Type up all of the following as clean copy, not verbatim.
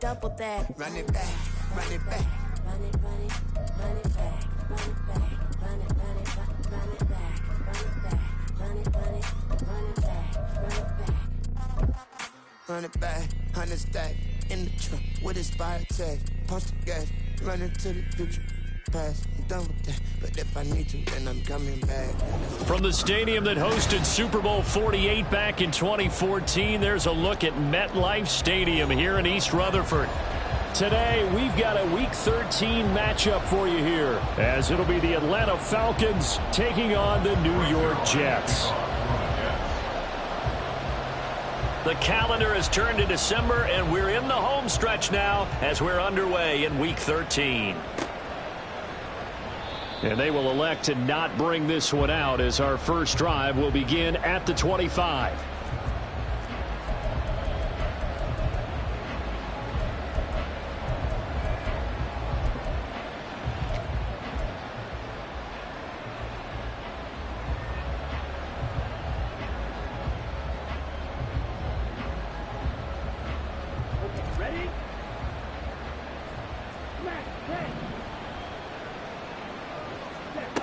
double that. Run it back, run it back. Run it, run it, run it back, run it back, run it, run it, run it back, run it back, run it, run it, run it back, run it back. Run it back, 100 stack in the truck with expired tag. Punch the gas, run into the future. Past, I'm done with that, but if I need to, then I'm coming back. From the stadium that hosted Super Bowl 48 back in 2014, there's a look at MetLife Stadium here in East Rutherford. Today, we've got a Week 13 matchup for you here, as it'll be the Atlanta Falcons taking on the New York Jets. The calendar has turned to December, and we're in the home stretch now as we're underway in Week 13. And they will elect to not bring this one out as our first drive will begin at the 25.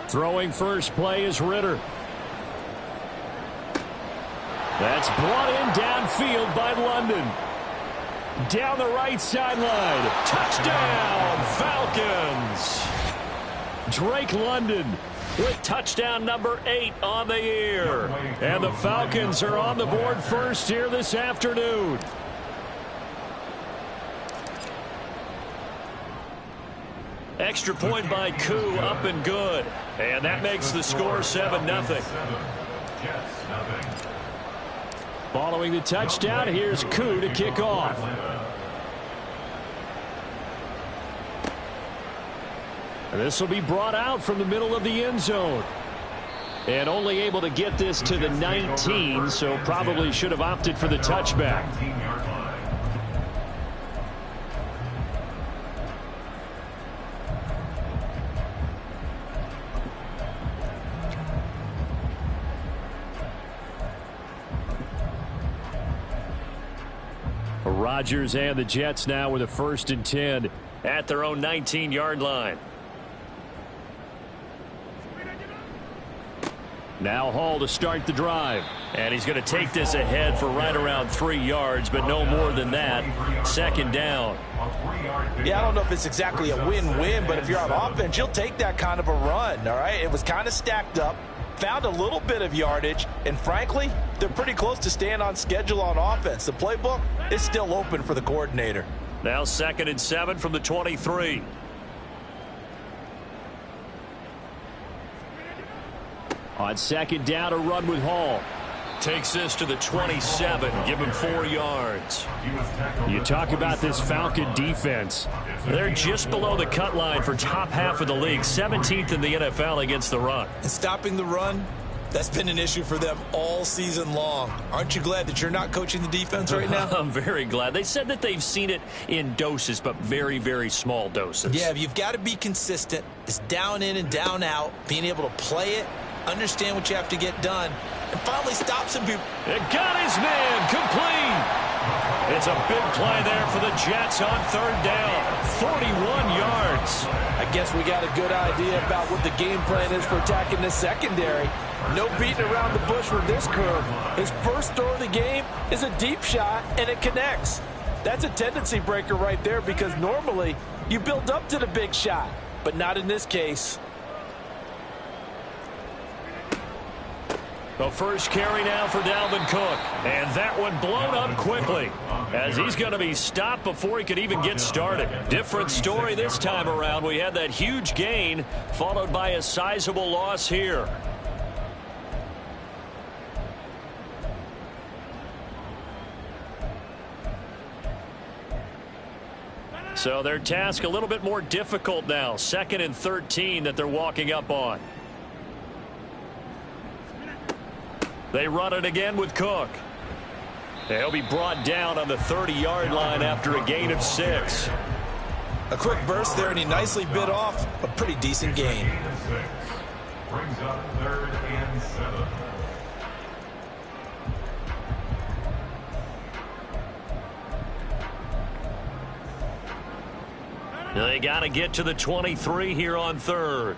Throwing first play is Ritter. That's brought in downfield by London. Down the right sideline. Touchdown, Falcons. Drake London with touchdown number 8 on the year. And the Falcons are on the board first here this afternoon. Extra point by Koo, up and good. And that makes the score 7-0. Following the touchdown, here's Koo to kick off. And this will be brought out from the middle of the end zone. And only able to get this to the 19, so probably should have opted for the touchback. Rodgers and the Jets now with a 1st and 10 at their own 19-yard line. Now Hall to start the drive. And he's going to take this ahead for right around 3 yards, but no more than that. 2nd down. Yeah, I don't know if it's exactly a win-win, but if you're on offense, you'll take that kind of a run, all right? It was kind of stacked up. Found a little bit of yardage, and frankly, they're pretty close to staying on schedule on offense. The playbook is still open for the coordinator. Now 2nd and 7 from the 23. On 2nd down, a run with Hall. Takes this to the 27, give him 4 yards. You talk about this Falcon defense. They're just below the cut line for top half of the league, 17th in the NFL against the run. And stopping the run, that's been an issue for them all season long. Aren't you glad that you're not coaching the defense right now? I'm very glad. They said that they've seen it in doses, but very, very small doses. Yeah, you've got to be consistent. It's down in and down out, being able to play it, understand what you have to get done, and finally stop some people. It got his man complete. It's a big play there for the Jets on 3rd down. 41 yards. I guess we got a good idea about what the game plan is for attacking this secondary. No beating around the bush with this crew. His first throw of the game is a deep shot, and it connects. That's a tendency breaker right there because normally you build up to the big shot, but not in this case. The first carry now for Dalvin Cook. And that one blown up quickly as he's going to be stopped before he could even get started. Different story this time around. We had that huge gain followed by a sizable loss here. So their task a little bit more difficult now. 2nd and 13 that they're walking up on. They run it again with Cook. He'll be brought down on the 30-yard line after a gain of 6. A quick burst there, and he nicely bit off a pretty decent gain. Brings up 3rd and 7. They got to get to the 23 here on third.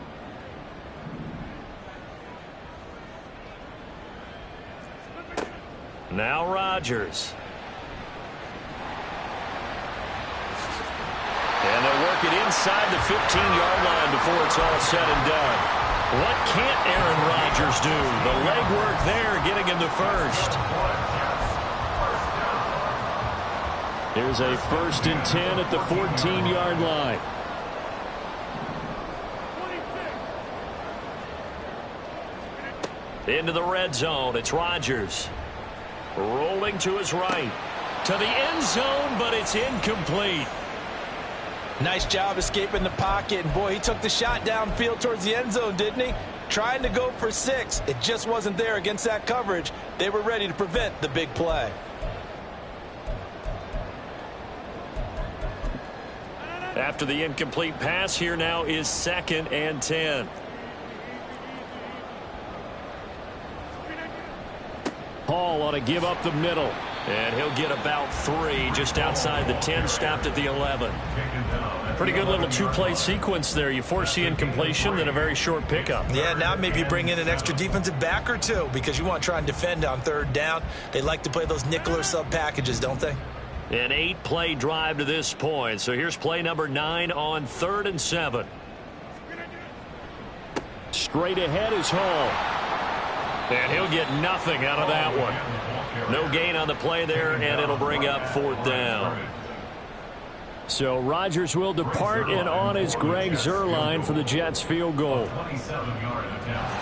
Now Rodgers. And they'll work it inside the 15-yard line before it's all said and done. What can't Aaron Rodgers do? The legwork there getting him the first. Here's a 1st and 10 at the 14-yard line. Into the red zone. It's Rodgers. Rolling to his right. To the end zone, but it's incomplete. Nice job escaping the pocket. And, boy, he took the shot downfield towards the end zone, didn't he? Trying to go for 6. It just wasn't there against that coverage. They were ready to prevent the big play. After the incomplete pass, here now is 2nd and 10. Hall ought to give up the middle. And he'll get about 3 just outside the 10, stopped at the 11. Pretty good little two-play sequence there. You force the incompletion, then a very short pickup. Yeah, now maybe you bring in an extra defensive back or 2 because you want to try and defend on 3rd down. They like to play those nickel or sub packages, don't they? An 8-play drive to this point. So here's play number 9 on 3rd and 7. Straight ahead is Hall. And he'll get nothing out of that one. No gain on the play there, and it'll bring up 4th down. So Rodgers will depart, and on is Greg Zuerlein for the Jets field goal.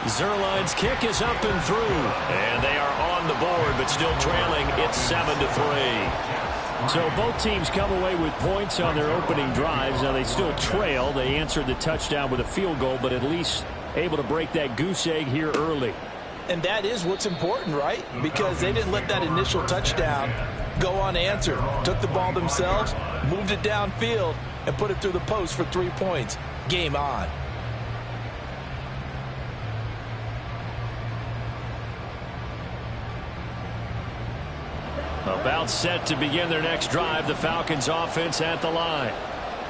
Zuerlein's kick is up and through, and they are on the board, but still trailing. It's 7-3. So both teams come away with points on their opening drives. Now they still trail. They answered the touchdown with a field goal, but at least able to break that goose egg here early. And that is what's important, right? Because they didn't let that initial touchdown go unanswered. Took the ball themselves, moved it downfield, and put it through the post for 3 points. Game on. About set to begin their next drive, the Falcons offense at the line.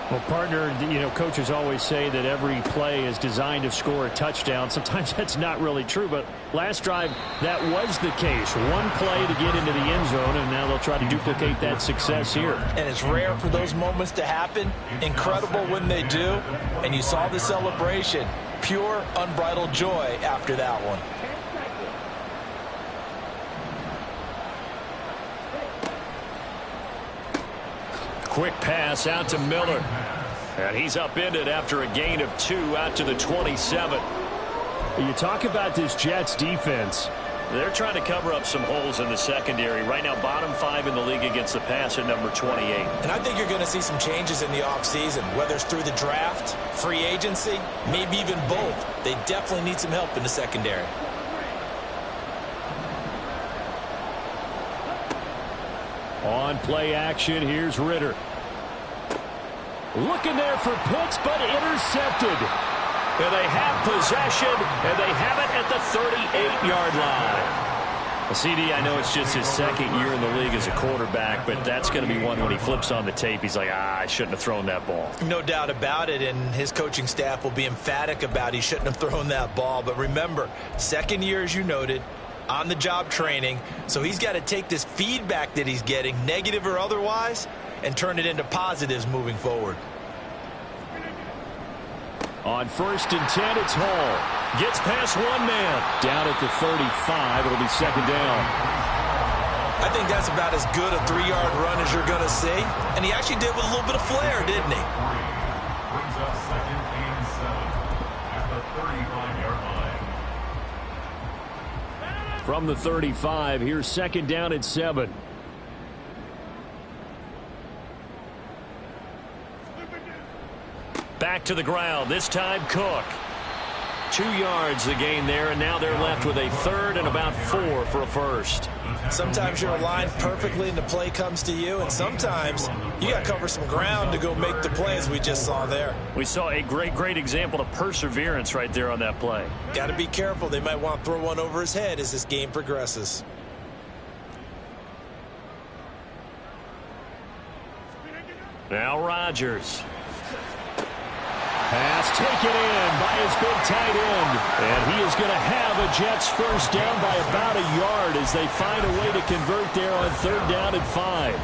Well, partner, coaches always say that every play is designed to score a touchdown. Sometimes that's not really true, but last drive, that was the case. One play to get into the end zone, and now they'll try to duplicate that success here. And it's rare for those moments to happen. Incredible when they do. And you saw the celebration. Pure, unbridled joy after that one. Quick pass out to Miller. And he's upended after a gain of 2 out to the 27. You talk about this Jets defense. They're trying to cover up some holes in the secondary. Right now, bottom 5 in the league against the pass at number 28. And I think you're going to see some changes in the offseason, whether it's through the draft, free agency, maybe even both. They definitely need some help in the secondary. On play action, here's Ritter. Looking there for Pitts, but intercepted. And they have possession, and they have it at the 38-yard line. CD, I know it's just his 2nd year in the league as a quarterback, but that's going to be one when he flips on the tape. He's like, I shouldn't have thrown that ball. No doubt about it, and his coaching staff will be emphatic about he shouldn't have thrown that ball. But remember, 2nd year, as you noted, on-the-job training, so he's got to take this feedback that he's getting, negative or otherwise, and turn it into positives moving forward. On 1st and 10, it's Hall. Gets past one man. Down at the 35, it'll be 2nd down. I think that's about as good a 3-yard run as you're going to see, and he actually did with a little bit of flair, didn't he? Brings up 2nd and 7 at the 35-yard line. From the 35, here's 2nd down at 7. Back to the ground, this time Cook. 2 yards the gain there, and now they're left with a 3rd and about 4 for a first. Sometimes you're aligned perfectly and the play comes to you, and sometimes you got to cover some ground to go make the play, as we just saw there. We saw a great example of perseverance right there on that play. Got to be careful. They might want to throw one over his head as this game progresses. Now Rodgers. Pass taken in by his big tight end. And he is going to have a Jets first down by about a yard as they find a way to convert there on 3rd down and 5.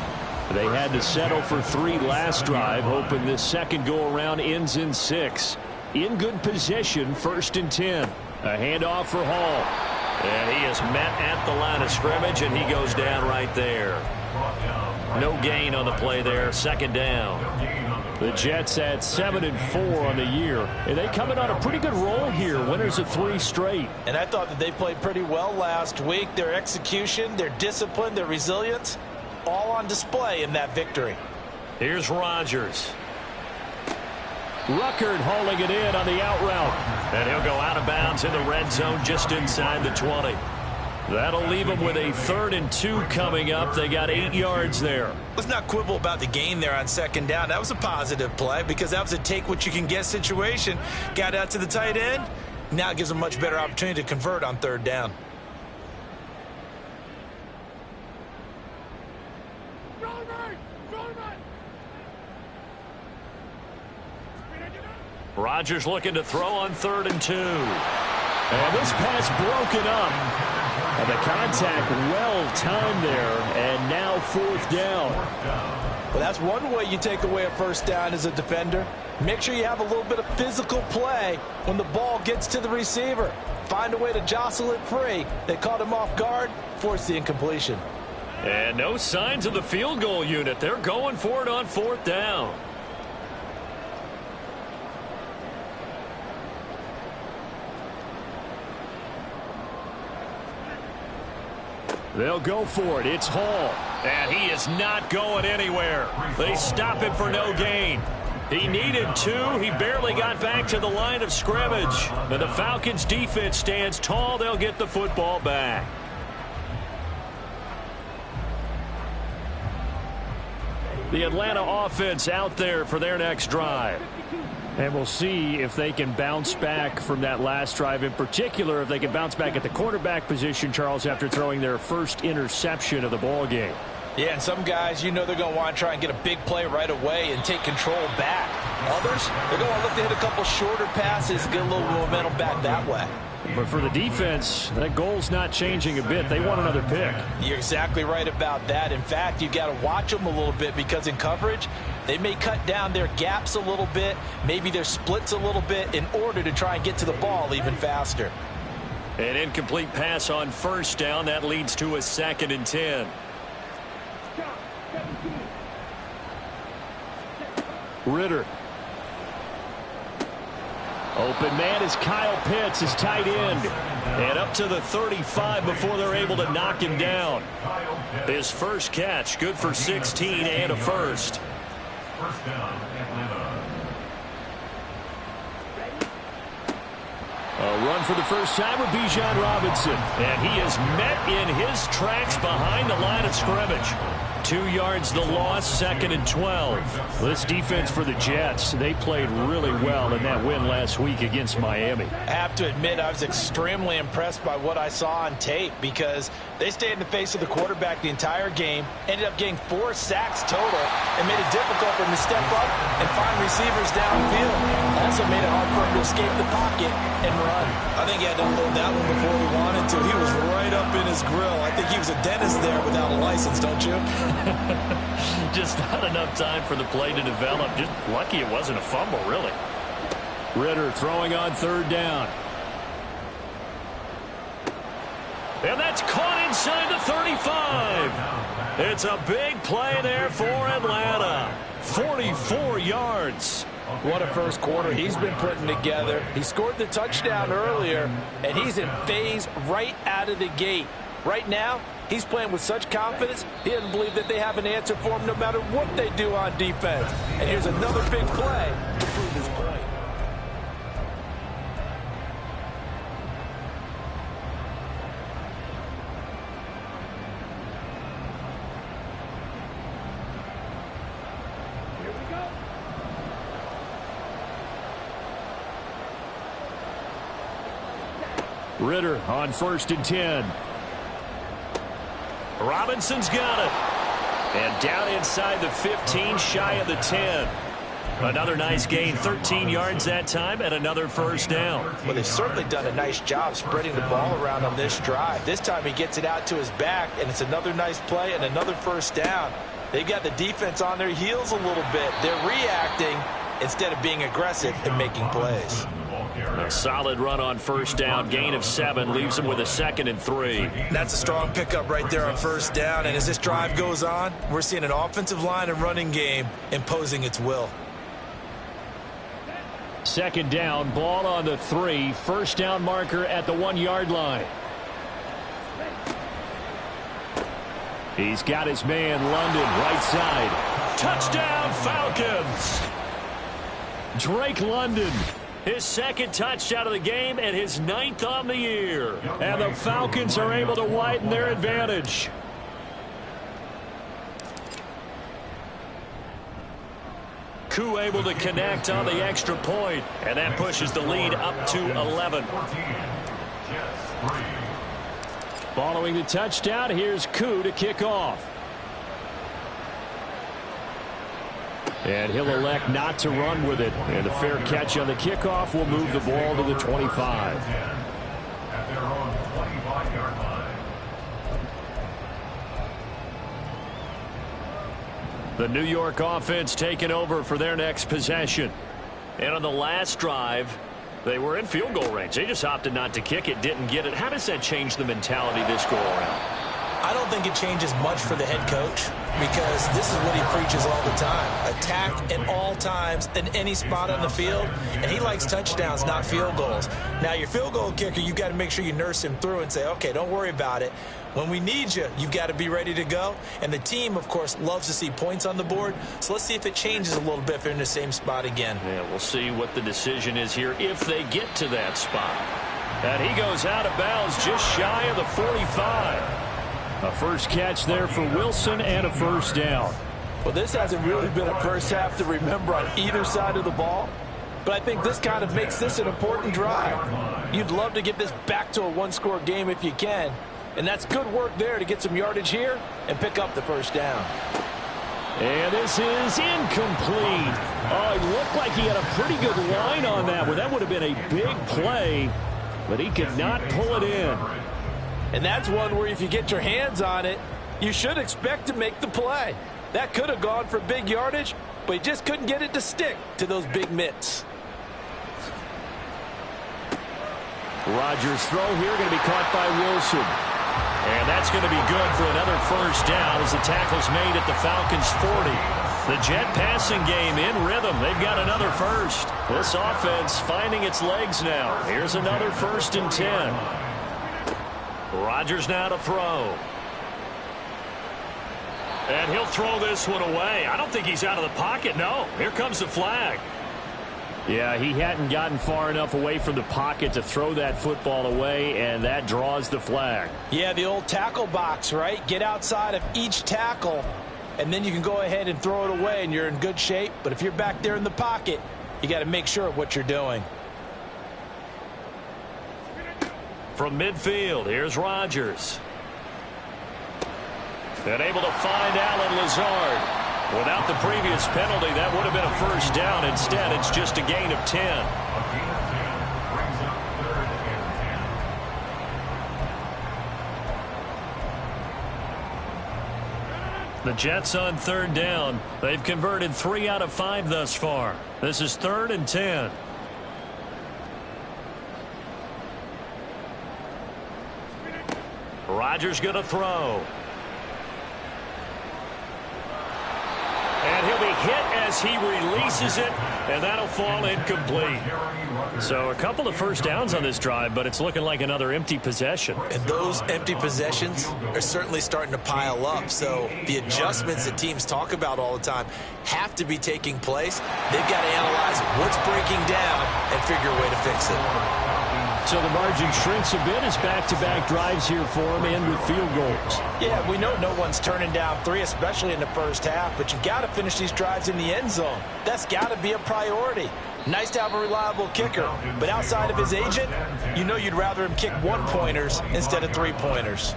They had to settle for 3 last drive, hoping this second go-around ends in 6. In good position, 1st and 10. A handoff for Hall. And he is met at the line of scrimmage, and he goes down right there. No gain on the play there, 2nd down. The Jets at 7-4 on the year. And they come in on a pretty good roll here. Winners of 3 straight. And I thought that they played pretty well last week. Their execution, their discipline, their resilience, all on display in that victory. Here's Rodgers. Ruckert hauling it in on the out route. And he'll go out of bounds in the red zone just inside the 20. That'll leave them with a 3rd and 2 coming up. They got 8 yards there. Let's not quibble about the gain there on 2nd down. That was a positive play because that was a take-what-you-can-get situation. Got out to the tight end. Now it gives them a much better opportunity to convert on 3rd down. Rodgers looking to throw on 3rd and 2. And this pass broken up. And the contact well-timed there, and now 4th down. Well, that's one way you take away a first down as a defender. Make sure you have a little bit of physical play when the ball gets to the receiver. Find a way to jostle it free. They caught him off guard, forced the incompletion. And no signs of the field goal unit. They're going for it on 4th down. They'll go for it. It's Hall. And he is not going anywhere. They stop him for no gain. He needed 2. He barely got back to the line of scrimmage. And the Falcons defense stands tall. They'll get the football back. The Atlanta offense out there for their next drive. And we'll see if they can bounce back from that last drive. In particular, if they can bounce back at the quarterback position, Charles, after throwing their first interception of the ball game. Yeah, and some guys, you know they're going to want to try and get a big play right away and take control back. Others, they're going to look to hit a couple shorter passes, get a little momentum back that way. But for the defense, that goal's not changing a bit. They want another pick. You're exactly right about that. In fact, you've got to watch them a little bit because in coverage, they may cut down their gaps a little bit, maybe their splits a little bit in order to try and get to the ball even faster. An incomplete pass on 1st down. That leads to a 2nd and 10. Ritter. Open man is Kyle Pitts, his tight end. And up to the 35 before they're able to knock him down. His first catch, good for 16 and a first. First down, Atlanta. A run for the first time with Bijan Robinson. And he is met in his tracks behind the line of scrimmage. 2 yards the loss, 2nd and 12. This defense for the Jets, they played really well in that win last week against Miami. I have to admit, I was extremely impressed by what I saw on tape because they stayed in the face of the quarterback the entire game, ended up getting 4 sacks total, and made it difficult for him to step up and find receivers downfield. Also made it hard for him to escape the pocket and run. I think he had to unload that one before he wanted to. He was right up in his grill. I think he was a dentist there without a license, don't you? Just not enough time for the play to develop. Just lucky it wasn't a fumble, really. Ritter throwing on 3rd down. And that's caught inside the 35. It's a big play there for Atlanta. 44 yards. What a first quarter he's been putting together. He scored the touchdown earlier, and he's in phase right out of the gate. Right now, he's playing with such confidence, he doesn't believe that they have an answer for him no matter what they do on defense. And here's another big play to prove his point. Ritter on 1st and 10. Robinson's got it. And down inside the 15, shy of the 10. Another nice gain, 13 yards that time, and another first down. Well, they've certainly done a nice job spreading the ball around on this drive. This time he gets it out to his back, and it's another nice play and another first down. They've got the defense on their heels a little bit. They're reacting instead of being aggressive and making plays. A solid run on first down, gain of 7, leaves them with a 2nd and 3. That's a strong pickup right there on first down, and as this drive goes on, we're seeing an offensive line and running game imposing its will. 2nd down, ball on the 3, first down marker at the 1-yard line. He's got his man, London, right side. Touchdown, Falcons! Drake London, his 2nd touchdown of the game and his 9th on the year. And the Falcons are able to widen their advantage. Koo able to connect on the extra point, and that pushes the lead up to 11. Following the touchdown, here's Koo to kick off. And he'll elect not to run with it. And a fair catch on the kickoff will move the ball to the 25. At their own 25-yard line. The New York offense taking over for their next possession. And on the last drive, they were in field goal range. They just opted not to kick it, didn't get it. How does that change the mentality this go around? I don't think it changes much for the head coach because this is what he preaches all the time. Attack at all times in any spot on the field, and he likes touchdowns, not field goals. Now, your field goal kicker, you've got to make sure you nurse him through and say, okay, don't worry about it. When we need you, you've got to be ready to go. And the team, of course, loves to see points on the board. So let's see if it changes a little bit if they're in the same spot again. Yeah, we'll see what the decision is here if they get to that spot. And he goes out of bounds just shy of the 45. A first catch there for Wilson and a first down. Well, this hasn't really been a first half to remember on either side of the ball. But I think this kind of makes this an important drive. You'd love to get this back to a one-score game if you can. And that's good work there to get some yardage here and pick up the first down. And this is incomplete. Oh, it looked like he had a pretty good line on that one. That would have been a big play, but he could not pull it in. And that's one where if you get your hands on it, you should expect to make the play. That could have gone for big yardage, but he just couldn't get it to stick to those big mitts. Rodgers' throw here going to be caught by Wilson. And that's going to be good for another first down as the tackle's made at the Falcons' 40. The Jet passing game in rhythm. They've got another first. This offense finding its legs now. Here's another 1st and 10. Rodgers now to throw. And he'll throw this one away. I don't think he's out of the pocket. No, here comes the flag. Yeah, he hadn't gotten far enough away from the pocket to throw that football away, and that draws the flag. Yeah, the old tackle box, right? Get outside of each tackle, and then you can go ahead and throw it away, and you're in good shape. But if you're back there in the pocket, you got to make sure of what you're doing. From midfield, here's Rodgers. And able to find Allen Lazard. Without the previous penalty, that would have been a first down. Instead, it's just a gain of 10. A gain of 10 brings up 3rd and 10. The Jets on 3rd down. They've converted 3 out of 5 thus far. This is 3rd and 10. Rodgers going to throw. And he'll be hit as he releases it, and that'll fall incomplete. So a couple of first downs on this drive, but it's looking like another empty possession. And those empty possessions are certainly starting to pile up. So the adjustments that teams talk about all the time have to be taking place. They've got to analyze what's breaking down and figure a way to fix it. So the margin shrinks a bit as back-to-back drives here for him and with field goals. Yeah, we know no one's turning down 3, especially in the first half, but you've got to finish these drives in the end zone. That's got to be a priority. Nice to have a reliable kicker, but outside of his agent, you know you'd rather him kick 1-pointers instead of 3-pointers.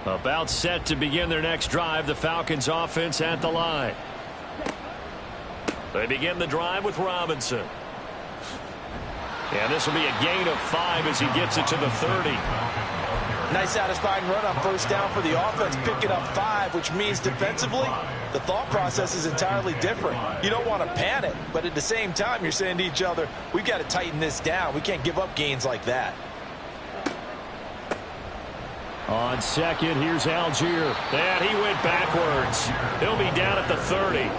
About set to begin their next drive. The Falcons offense at the line. They begin the drive with Robinson. And this will be a gain of 5 as he gets it to the 30. Nice satisfying run on first down for the offense, picking up 5, which means defensively, the thought process is entirely different. You don't want to panic, but at the same time, you're saying to each other, we've got to tighten this down. We can't give up gains like that. On second, here's Algier. And he went backwards. He'll be down at the 30.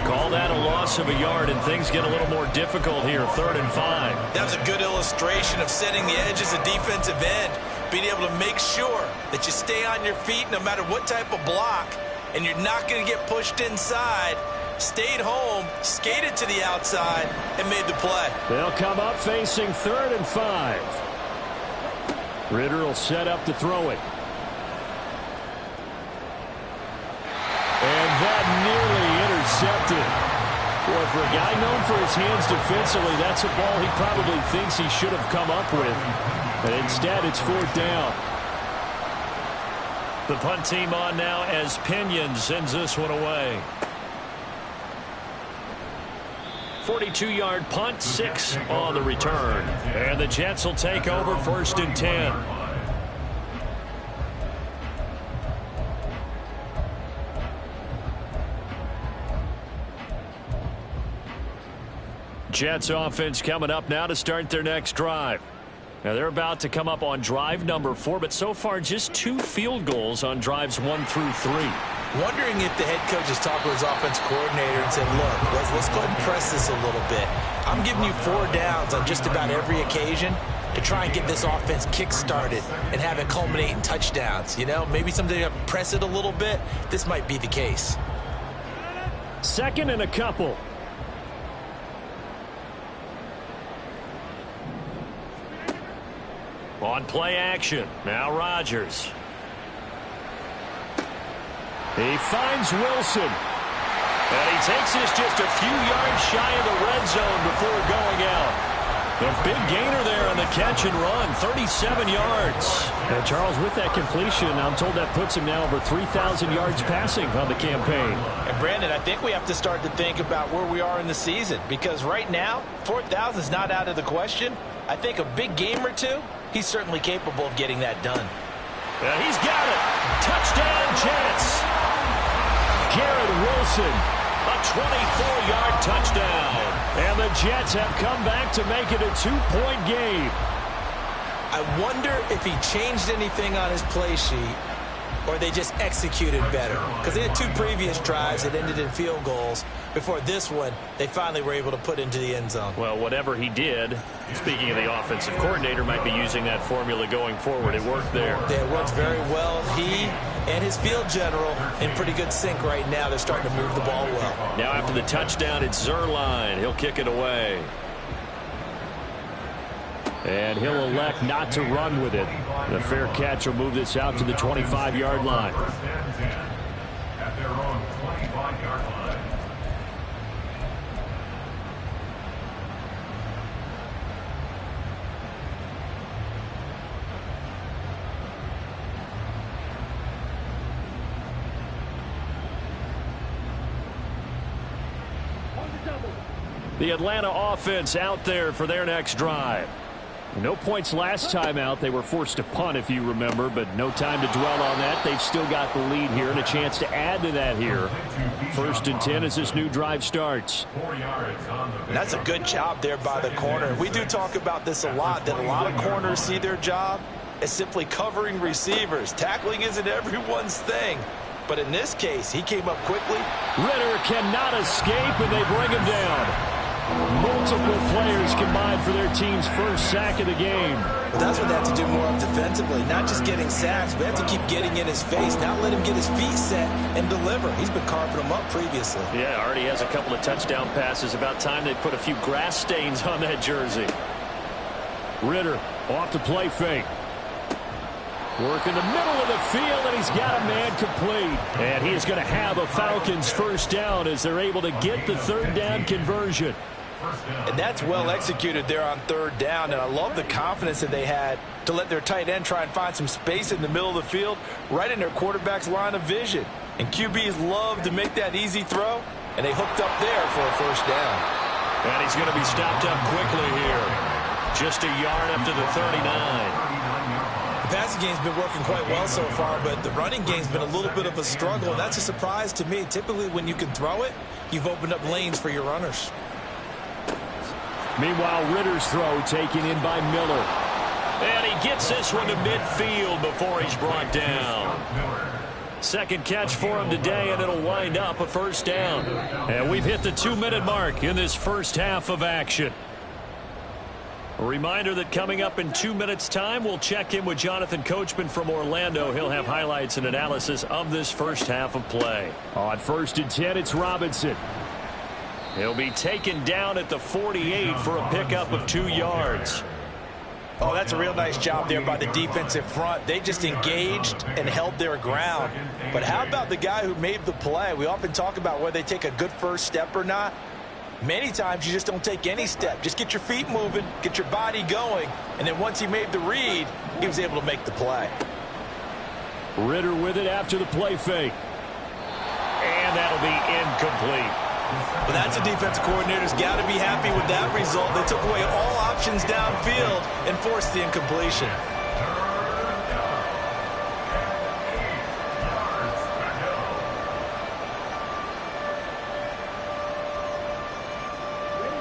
Call that a loss of a yard, and things get a little more difficult here. 3rd and 5. That was a good illustration of setting the edge as a defensive end. Being able to make sure that you stay on your feet no matter what type of block, and you're not going to get pushed inside. Stayed home, skated to the outside, and made the play. They'll come up facing 3rd and 5. Ritter will set up to throw it. And that nearly intercepted. Boy, for a guy known for his hands defensively, that's a ball he probably thinks he should have come up with. And instead, it's 4th down. The punt team on now as Pinion sends this one away. 42-yard punt, 6 on the return. And the Jets will take over 1st and 10. Jets offense coming up now to start their next drive. Now they're about to come up on drive number 4, but so far just 2 field goals on drives 1 through 3. Wondering if the head coach has talked with his offense coordinator and said, look, let's go ahead and press this a little bit. I'm giving you 4 downs on just about every occasion to try and get this offense kick-started and have it culminate in touchdowns. You know, maybe someday you press it a little bit. This might be the case. 2nd and a couple. On play action, now Rodgers. He finds Wilson. And he takes this just a few yards shy of the red zone before going out. A big gainer there on the catch and run, 37 yards. And Charles, with that completion, I'm told that puts him now over 3,000 yards passing on the campaign. And Brandon, I think we have to start to think about where we are in the season, because right now, 4,000 is not out of the question. I think a big game or two, he's certainly capable of getting that done. He's got it. Touchdown, Jets. Garrett Wilson, a 24-yard touchdown. And the Jets have come back to make it a 2-point game. I wonder if he changed anything on his play sheet or they just executed better. Because they had 2 previous drives that ended in field goals. Before this one, they finally were able to put into the end zone. Well, whatever he did, speaking of the offensive coordinator, might be using that formula going forward. It worked there. It worked very well. He and his field general in pretty good sync right now. They're starting to move the ball well. Now after the touchdown, it's Zerline. He'll kick it away. And he'll elect not to run with it. The fair catch will move this out to the 25-yard line. At their own 25-yard line. The Atlanta offense out there for their next drive. No points last time out. They were forced to punt, if you remember, but no time to dwell on that. They've still got the lead here and a chance to add to that here. 1st and 10 as this new drive starts. That's a good job there by the corner. We do talk about this a lot, that a lot of corners see their job as simply covering receivers. Tackling isn't everyone's thing. But in this case, he came up quickly. Ritter cannot escape, and they bring him down. Multiple players combined for their team's first sack of the game. But that's what they have to do more of defensively, not just getting sacks, but have to keep getting in his face, not let him get his feet set and deliver. He's been carving them up previously. Yeah, already has a couple of touchdown passes. About time they put a few grass stains on that jersey. Ritter off the play fake. Work in the middle of the field, and he's got a man complete. And he is going to have a Falcons first down as they're able to get the 3rd down conversion. And that's well executed there on third down. And I love the confidence that they had to let their tight end try and find some space in the middle of the field, right in their quarterback's line of vision. And QBs love to make that easy throw, and they hooked up there for a first down. And he's going to be stopped up quickly here. Just a yard up to the 39. The passing game's been working quite well so far, but the running game's been a little bit of a struggle, and that's a surprise to me. Typically, when you can throw it, you've opened up lanes for your runners. Meanwhile, Ritter's throw taken in by Miller. And he gets this one to midfield before he's brought down. Second catch for him today, and it'll wind up a first down. And we've hit the 2-minute mark in this first half of action. A reminder that coming up in 2 minutes' time, we'll check in with Jonathan Coachman from Orlando. He'll have highlights and analysis of this first half of play. On 1st and 10, it's Robinson. He'll be taken down at the 48 for a pickup of 2 yards. Oh, that's a real nice job there by the defensive front. They just engaged and held their ground. But how about the guy who made the play? We often talk about whether they take a good first step or not. Many times you just don't take any step. Just get your feet moving, get your body going, and then once he made the read, he was able to make the play. Ritter with it after the play fake. And that'll be incomplete. Well, that's a defensive coordinator's got to be happy with that result. They took away all options downfield and forced the incompletion.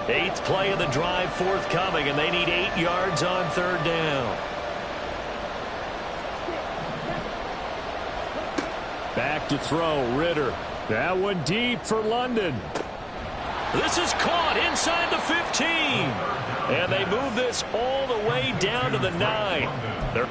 Eighth play of the drive forthcoming, and they need 8 yards on third down. Back to throw, Ritter. That one deep for London. This is caught inside the 15. And they move this all the way down to the 9. They're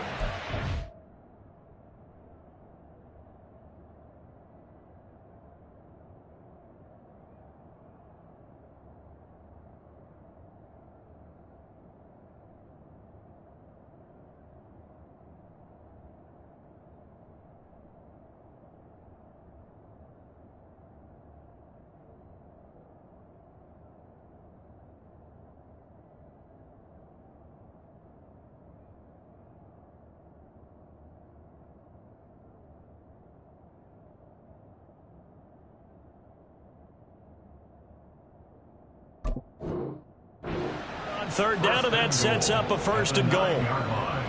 third down, and that sets up a 1st and goal.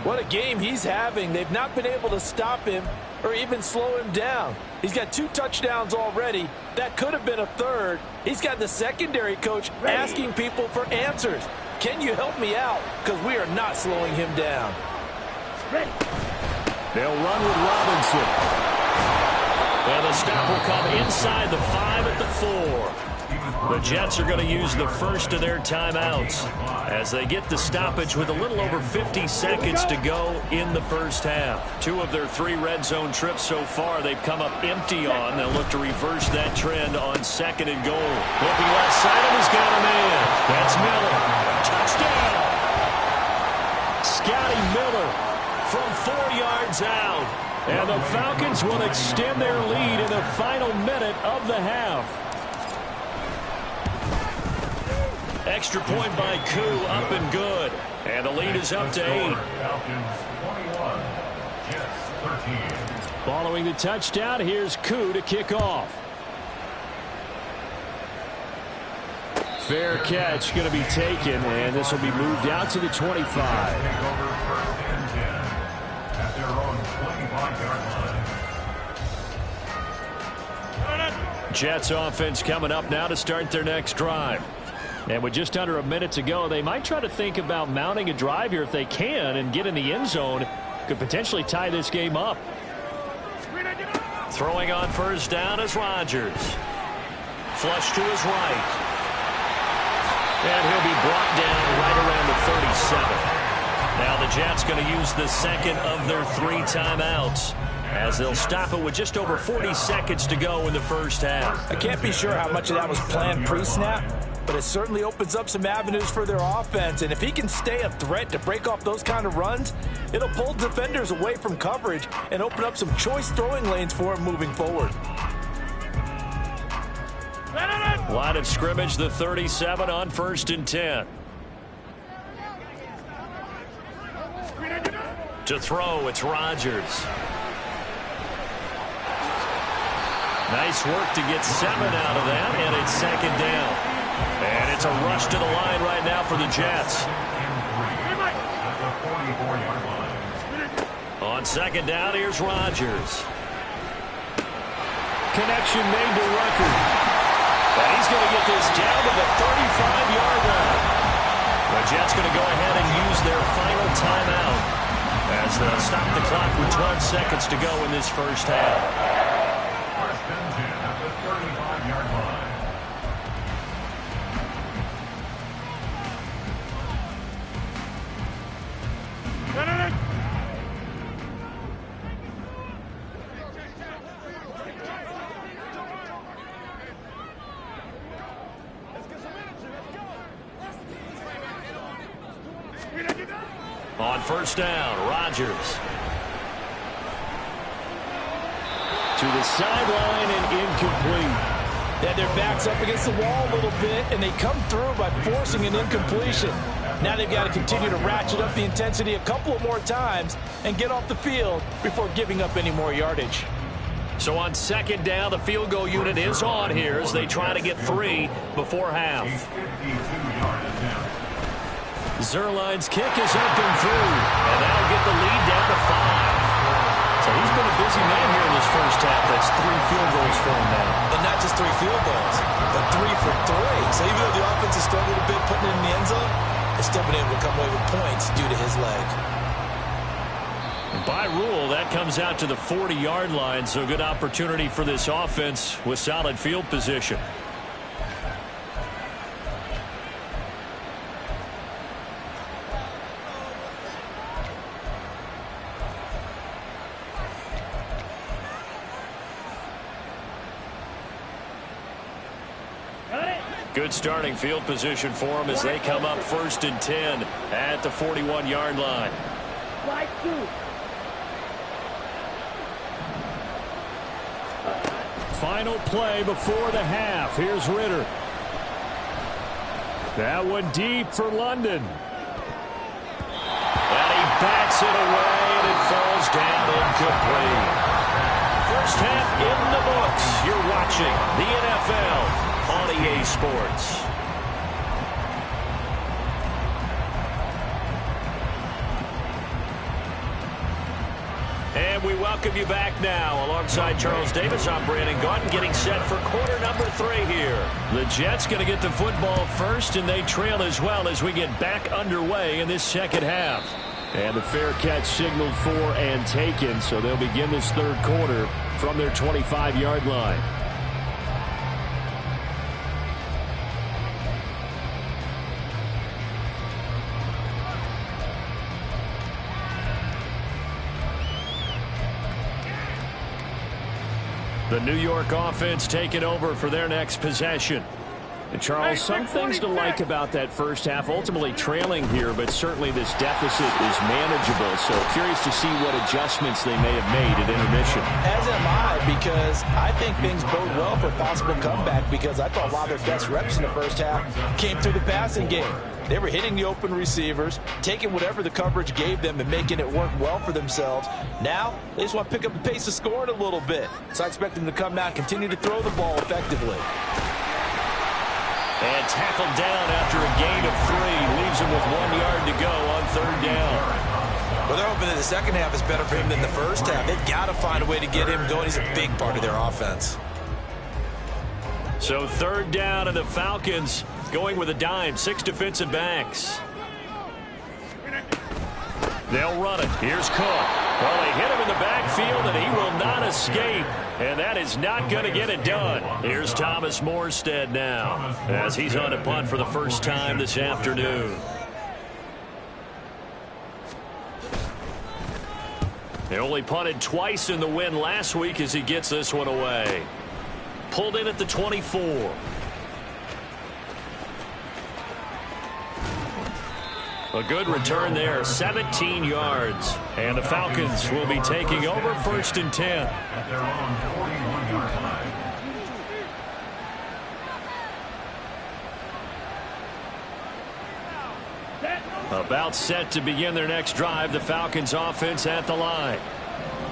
What a game he's having. They've not been able to stop him or even slow him down. He's got 2 touchdowns already. That could have been a 3rd. He's got the secondary coach asking people for answers. Can you help me out? Because we are not slowing him down. They'll run with Robinson. And the stop will come inside the 5 at the 4. The Jets are going to use the first of their timeouts as they get the stoppage with a little over 50 seconds to go in the first half. 2 of their 3 red zone trips so far they've come up empty on. They'll look to reverse that trend on 2nd and goal. Looking left side, and he's got him in. That's Miller. Touchdown! Scotty Miller from 4 yards out. And the Falcons will extend their lead in the final minute of the half. Extra point by Koo, up and good. And the lead is up to 8. Following the touchdown, here's Koo to kick off. Fair catch going to be taken, and this will be moved out to the 25. Jets offense coming up now to start their next drive. And with just under a minute to go, they might try to think about mounting a drive here if they can and get in the end zone. Could potentially tie this game up. Throwing on first down is Rodgers. Flush to his right. And he'll be brought down right around the 37. Now the Jets going to use the second of their 3 timeouts, as they'll stop it with just over 40 seconds to go in the first half. I can't be sure how much of that was planned pre-snap, but it certainly opens up some avenues for their offense. And if he can stay a threat to break off those kind of runs, it'll pull defenders away from coverage and open up some choice throwing lanes for him moving forward. Line of scrimmage, the 37 on 1st and 10. To throw, it's Rodgers. Nice work to get 7 out of that, and it's 2nd down. And it's a rush to the line right now for the Jets. On 2nd down, here's Rodgers. Connection made to Rucker. And he's going to get this down to the 35-yard line. The Jets going to go ahead and use their final timeout as they'll stop the clock with 12 seconds to go in this first half. First and 10 at the 35-yard line. On 1st down, Rodgers. To the sideline and incomplete. Yeah, their back's up against the wall a little bit, and they come through by forcing an incompletion. Now they've got to continue to ratchet up the intensity a couple of more times and get off the field before giving up any more yardage. So on 2nd down, the field goal unit is on here as they try to get 3 before half. A 52-yard attempt. Zuerlein's kick is up and through, and that'll get the lead down to 5. So he's been a busy man here in this first half. That's 3 field goals for him now. And not just 3 field goals, but 3 for 3. So even though the offense has struggled a bit putting it in the end zone, they've still been able to come away with points due to his leg. And by rule, that comes out to the 40-yard line, so good opportunity for this offense with solid field position. Good starting field position for them as they come up 1st and 10 at the 41-yard line. Final play before the half. Here's Ritter. That one deep for London. And he backs it away, and it falls down incomplete. First half in the books. You're watching the NFL on EA Sports. And we welcome you back now. Alongside Charles Davis, I'm Brandon Gaudin, getting set for quarter number 3 here. The Jets going to get the football first, and they trail as well as we get back underway in this second half. And the fair catch signaled for and taken, so they'll begin this third quarter from their 25-yard line. The New York offense taking over for their next possession. And Charles, some things to like about that first half. Ultimately trailing here, but certainly this deficit is manageable. So curious to see what adjustments they may have made at intermission. As am I, because I think things bode well for a possible comeback, because I thought a lot of their best reps in the first half came through the passing game. They were hitting the open receivers, taking whatever the coverage gave them and making it work well for themselves. Now, they just want to pick up the pace of scoring a little bit. So I expect them to come out and continue to throw the ball effectively. And tackled down after a gain of 3. Leaves him with 1 yard to go on 3rd down. Well, they're hoping that the second half is better for him than the first half. They've got to find a way to get him going. He's a big part of their offense. So 3rd down, and the Falcons going with a dime. 6 defensive backs. They'll run it. Here's Cook. Well, they hit him in the backfield, and he will not escape. And that is not going to get it done. Here's Thomas Morstead now as he's on a punt for the first time this afternoon. They only punted twice in the win last week as he gets this one away. Pulled in at the 24. A good return there, 17 yards. And the Falcons will be taking over 1st and 10. At their own 41-yard line. About set to begin their next drive. The Falcons offense at the line.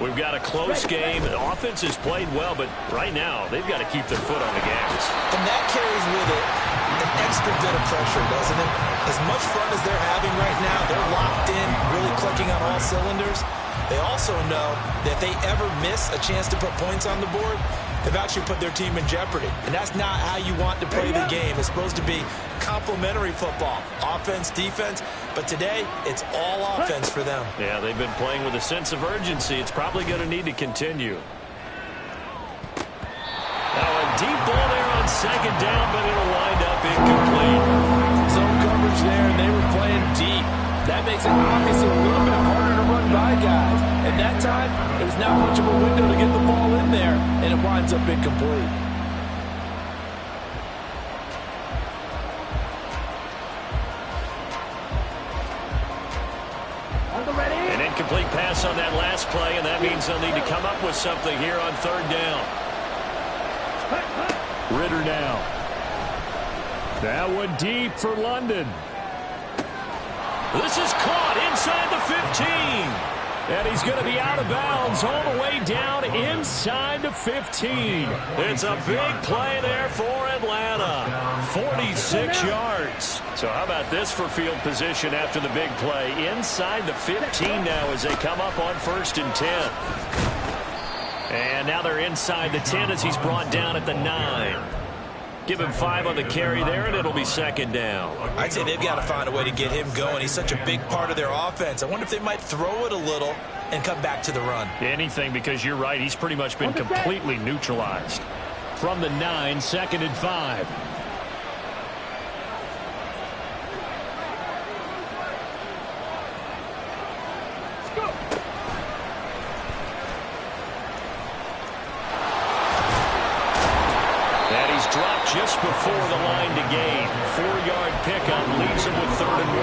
We've got a close game. The offense has played well, but right now they've got to keep their foot on the gas. And that carries with it an extra bit of pressure, doesn't it? As much fun as they're having right now, they're locked in, really clicking on all cylinders. They also know that if they ever miss a chance to put points on the board, they've actually put their team in jeopardy. And that's not how you want to play the game. It's supposed to be complementary football, offense, defense. But today, it's all offense for them. Yeah, they've been playing with a sense of urgency. It's probably going to need to continue. Now a deep ball there on second down, but it'll wind up incomplete. Zone coverage there, and they were playing deep. That makes it obviously a little bit harder to run by guys. At that time, there was not much of a window to get the ball in there, and it winds up incomplete. An incomplete pass on that last play, and that means they'll need to come up with something here on third down. Ritter now. That one deep for London. This is caught inside the 15. And he's going to be out of bounds all the way down inside the 15. It's a big play there for Atlanta. 46 yards. So how about this for field position after the big play? Inside the 15 now as they come up on 1st and 10. And now they're inside the 10 as he's brought down at the 9. Give him 5 on the carry there, and it'll be second down. I'd say they've got to find a way to get him going. He's such a big part of their offense. I wonder if they might throw it a little and come back to the run. Anything, because you're right. He's pretty much been completely neutralized. From the 9, 2nd and 5. Dropped just before the line to gain. 4-yard pickup leaves him with 3rd and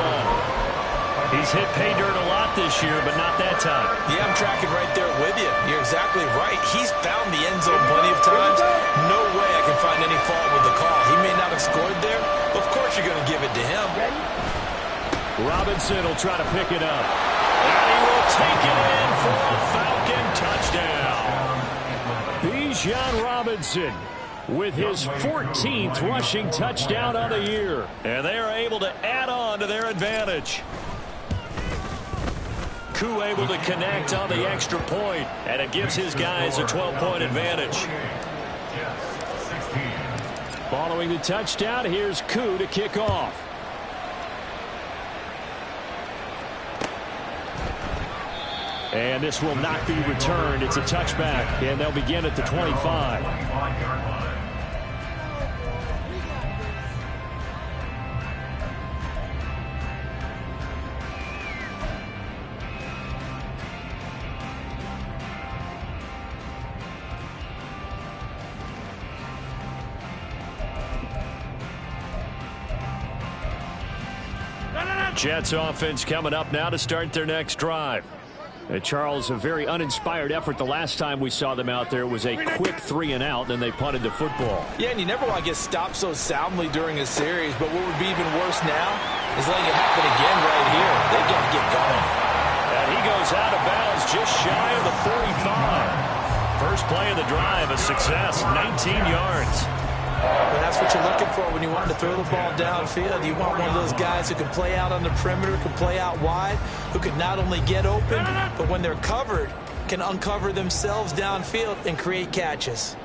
1. He's hit pay dirt a lot this year, but not that time. Yeah, I'm tracking right there with you. You're exactly right. He's found the end zone plenty of times. No way I can find any fault with the call. He may not have scored there, but of course you're going to give it to him. Robinson will try to pick it up. And he will take it in for a Falcon touchdown. Bijan Robinson with his 14th rushing touchdown of the year. And they are able to add on to their advantage. Koo able to connect on the extra point, and it gives his guys a 12-point advantage. Following the touchdown, here's Koo to kick off. And this will not be returned. It's a touchback, and they'll begin at the 25. Jets offense coming up now to start their next drive. Charles, a very uninspired effort the last time we saw them out there. It was a quick 3 and out, then they punted the football. Yeah, and you never want to get stopped so soundly during a series, but what would be even worse now is letting it happen again right here. They got to get going. And he goes out of bounds just shy of the 45. First play of the drive, a success, 19 yards. And that's what you're looking for when you want to throw the ball downfield. You want one of those guys who can play out on the perimeter, can play out wide, who can not only get open, but when they're covered, can uncover themselves downfield and create catches.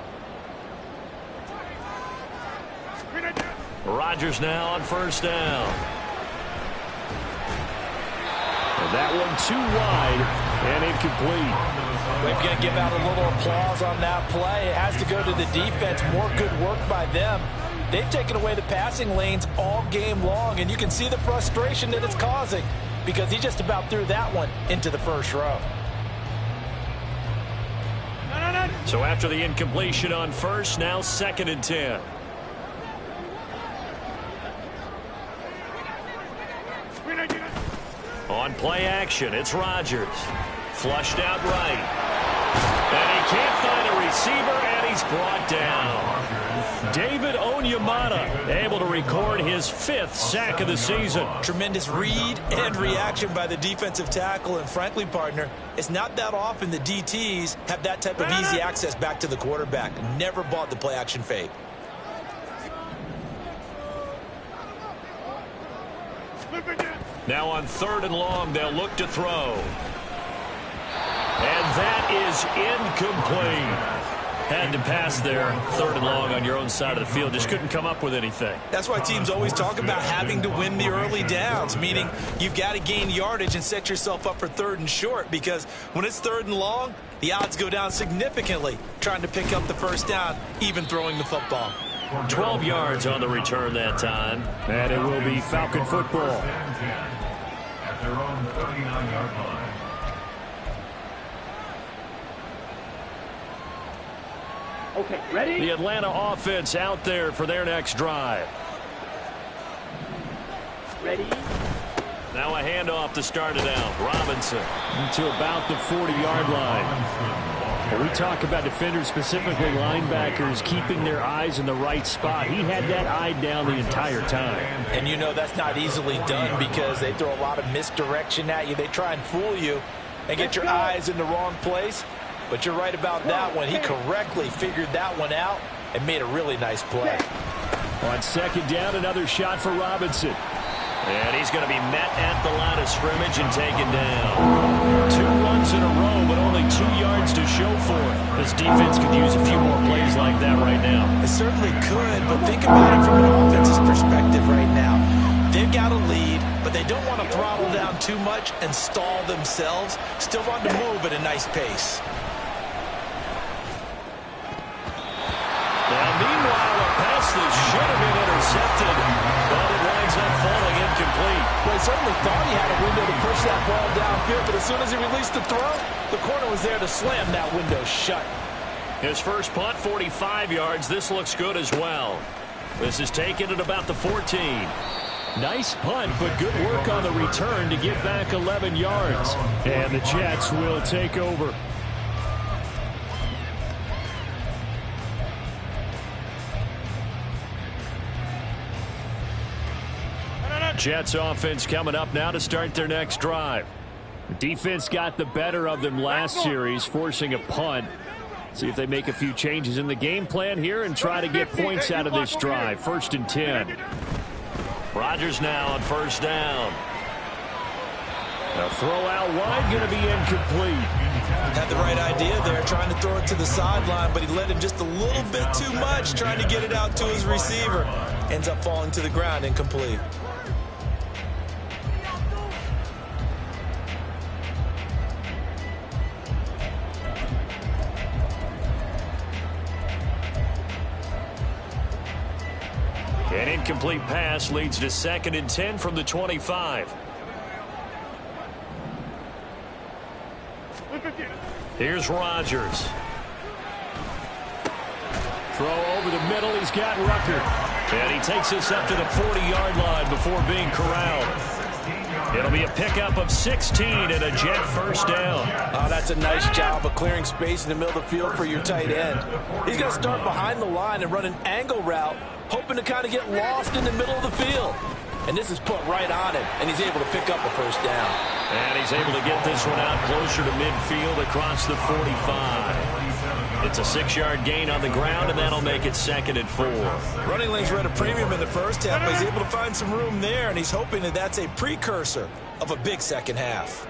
Rodgers now on 1st down. And that one too wide and incomplete. We're going to give out a little applause on that play. It has to go to the defense. More good work by them. They've taken away the passing lanes all game long, and you can see the frustration that it's causing because he just about threw that one into the first row. So after the incompletion on 1st, now 2nd and 10. On play action, it's Rodgers. Flushed out right. And he can't find a receiver, and he's brought down. David Onyemata able to record his 5th sack of the season. Tremendous read and reaction by the defensive tackle. And frankly, partner, it's not that often the DTs have that type of easy access back to the quarterback. Never bought the play action fake. Now on 3rd and long, they'll look to throw. And that is incomplete. Had to pass there, 3rd and long on your own side of the field. Just couldn't come up with anything. That's why teams always talk about having to win the early downs, meaning you've got to gain yardage and set yourself up for 3rd and short, because when it's 3rd and long, the odds go down significantly trying to pick up the first down, even throwing the football. 12 yards on the return that time, and it will be Falcon football. At their own 39-yard line. Okay, ready? The Atlanta offense out there for their next drive. Ready? Now a handoff to start it out. Robinson to about the 40-yard line. When we talk about defenders, specifically linebackers, keeping their eyes in the right spot, he had that eye down the entire time. And you know that's not easily done because they throw a lot of misdirection at you. They try and fool you and get your eyes in the wrong place. But you're right about that one. He correctly figured that one out and made a really nice play. On 2nd down, another shot for Robinson. And he's going to be met at the line of scrimmage and taken down. 2 runs in a row, but only 2 yards to show for it. This defense could use a few more plays like that right now. It certainly could, but think about it from an offense's perspective right now. They've got a lead, but they don't want to throttle down too much and stall themselves. Still want to move at a nice pace. Now, meanwhile, a pass that should have been intercepted, but it winds up falling incomplete. Well, he certainly thought he had a window to push that ball downfield, but as soon as he released the throw, the corner was there to slam that window shut. His first punt, 45 yards. This looks good as well. This is taken at about the 14. Nice punt, but good work on the return to get back 11 yards. And the Jets will take over. Jets offense coming up now to start their next drive. The defense got the better of them last series, forcing a punt. See if they make a few changes in the game plan here and try to get points out of this drive. 1st and 10. Rodgers now on 1st down. A throw out wide, going to be incomplete. Had the right idea there, trying to throw it to the sideline, but he let him just a little bit too much, trying to get it out to his receiver. Ends up falling to the ground, incomplete. An incomplete pass leads to 2nd and 10 from the 25. Here's Rodgers. Throw over the middle. He's got Rucker. And he takes this up to the 40-yard line before being corralled. It'll be a pickup of 16 and a Jet 1st down. Oh, that's a nice job of clearing space in the middle of the field for your tight end. He's going to start behind the line and run an angle route, hoping to kind of get lost in the middle of the field. And this is put right on him, and he's able to pick up a 1st down. And he's able to get this one out closer to midfield across the 45. It's a 6-yard gain on the ground, and that'll make it 2nd and 4. Running lanes were at a premium in the first half, but he's able to find some room there, and he's hoping that that's a precursor of a big second half.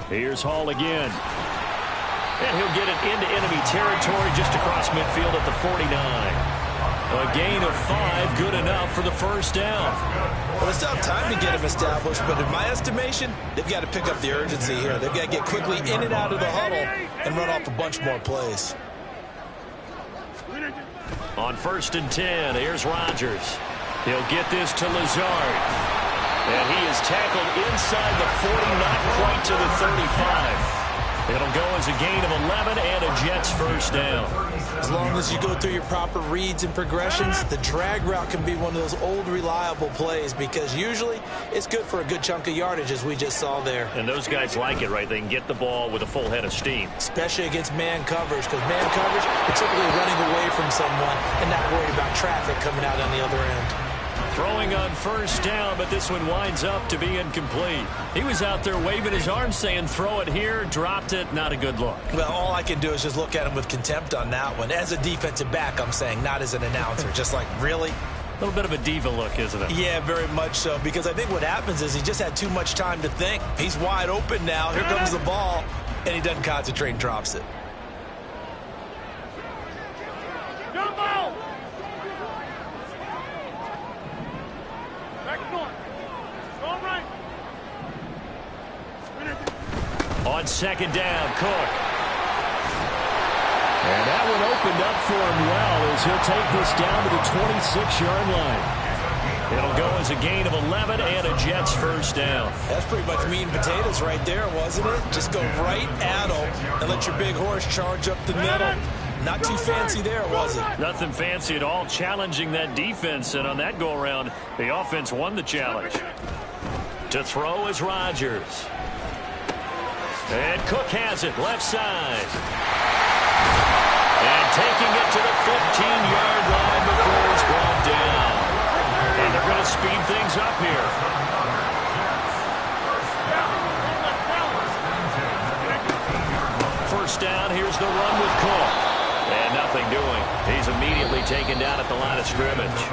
Here's Hall again. And he'll get it into enemy territory just across midfield at the 49. A gain of 5, good enough for the 1st down. Well, it's not time to get him established, but in my estimation, they've got to pick up the urgency here. They've got to get quickly in and out of the huddle and run off a bunch more plays. On 1st and 10, here's Rodgers. He'll get this to Lazard. And he is tackled inside the 40, not quite to the 35. It'll go as a gain of 11 and a Jets first down. As long as you go through your proper reads and progressions, the drag route can be one of those old reliable plays because usually it's good for a good chunk of yardage as we just saw there. And those guys like it, right? They can get the ball with a full head of steam. Especially against man coverage, because man coverage, it's typically running away from someone and not worried about traffic coming out on the other end. Throwing on first down, but this one winds up to be incomplete. He was out there waving his arm saying, throw it here, dropped it, not a good look. Well, all I can do is just look at him with contempt on that one. As a defensive back, I'm saying, not as an announcer. Just like, really? A little bit of a diva look, isn't it? Yeah, very much so, because I think what happens is he just had too much time to think. He's wide open now. Here comes the ball, and he doesn't concentrate and drops it. On second down, Cook. And that one opened up for him well as he'll take this down to the 26-yard line. It'll go as a gain of 11 and a Jets first down. That's pretty much meat and potatoes right there, wasn't it? Just go right at him and let your big horse charge up the middle. Not too fancy there, was it? Nothing fancy at all, challenging that defense. And on that go-around, the offense won the challenge. To throw is Rodgers. And Cook has it, left side. And taking it to the 15-yard line before it's brought down. And they're going to speed things up here. First down, here's the run with Cook. And nothing doing. He's immediately taken down at the line of scrimmage.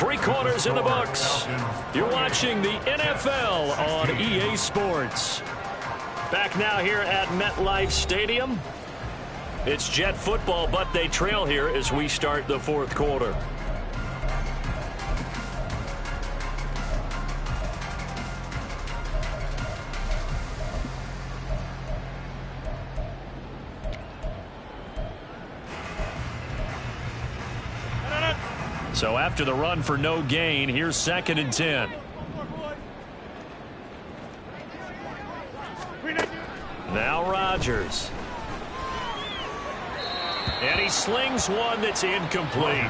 3 quarters in the books. You're watching the NFL on EA Sports. Back now here at MetLife Stadium. It's Jet football, but they trail here as we start the 4th quarter. So after the run for no gain, here's 2nd and 10. Now Rodgers. And he slings one that's incomplete.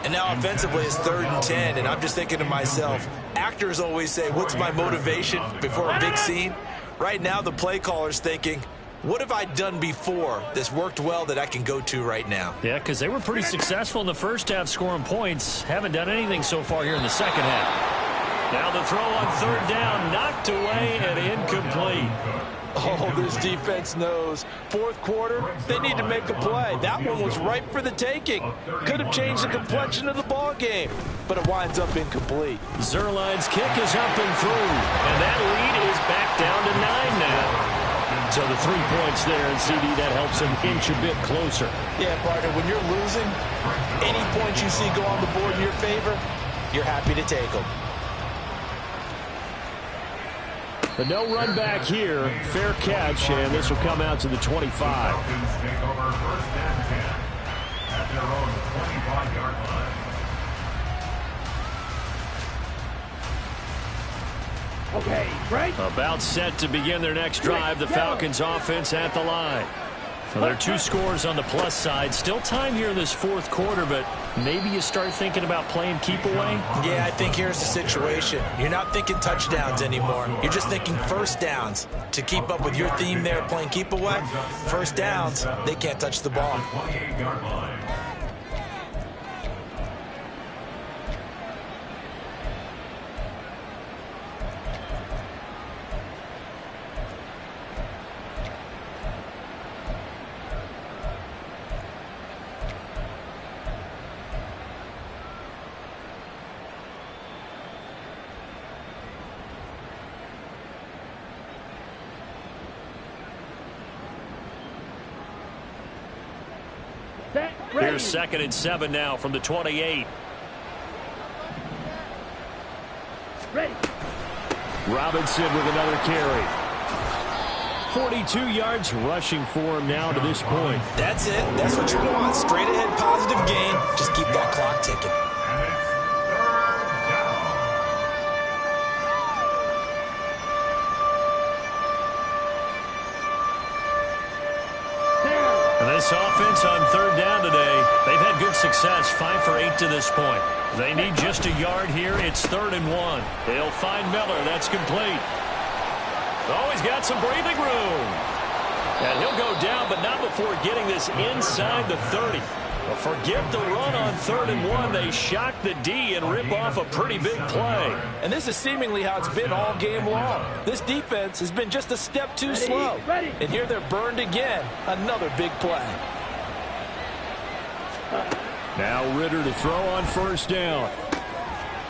And now offensively it's 3rd and 10, and I'm just thinking to myself, actors always say, what's my motivation before a big scene? Right now the play caller's thinking, what have I done before that's worked well that I can go to right now? Yeah, because they were pretty successful in the first half scoring points. Haven't done anything so far here in the second half. Now the throw on 3rd down, knocked away and incomplete. Oh, this defense knows. 4th quarter, they need to make a play. That one was ripe for the taking. Could have changed the complexion of the ball game, but it winds up incomplete. Zuerlein's kick is up and through, and that lead is back down to 9 now. So the 3 points there, and CD, that helps him inch a bit closer. Yeah, partner, when you're losing, any points you see go on the board in your favor, you're happy to take them. But no run back here. Fair catch, and this will come out to the 25. Falcons take over 1st and 10 at their own 25-yard line. Okay, right? About set to begin their next drive. The Falcons offense at the line. Well, there are 2 scores on the plus side. Still time here in this 4th quarter, but maybe you start thinking about playing keep away? Yeah, I think here's the situation. You're not thinking touchdowns anymore. You're just thinking first downs. To keep up with your theme there, playing keep away, first downs, they can't touch the ball. 28-yard line. Here's 2nd and 7 now from the 28. Ready. Robinson with another carry. 42 yards rushing for him now to this point. That's it. That's what you want. Straight ahead positive gain. Just keep that clock ticking. And it's 3rd down. offense on third down today. They've had good success, 5 for 8 to this point. They need just a yard here. It's 3rd and 1. They'll find Miller. That's complete. Oh, he's got some breathing room. And he'll go down, but not before getting this inside the 30. Well, forget the run on 3rd and 1. They shock the D and rip off a pretty big play. And this is seemingly how it's been all game long. This defense has been just a step too slow. And here they're burned again. Another big play. Now Ritter to throw on 1st down.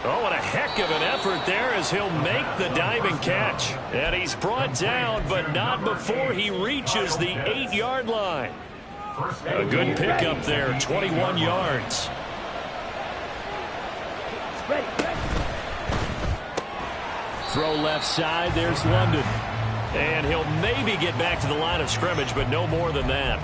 Oh, and a heck of an effort there as he'll make the diving catch. And he's brought down, but not before he reaches the 8-yard line. A good pickup there, 21 yards. Throw left side, there's London. And he'll maybe get back to the line of scrimmage, but no more than that.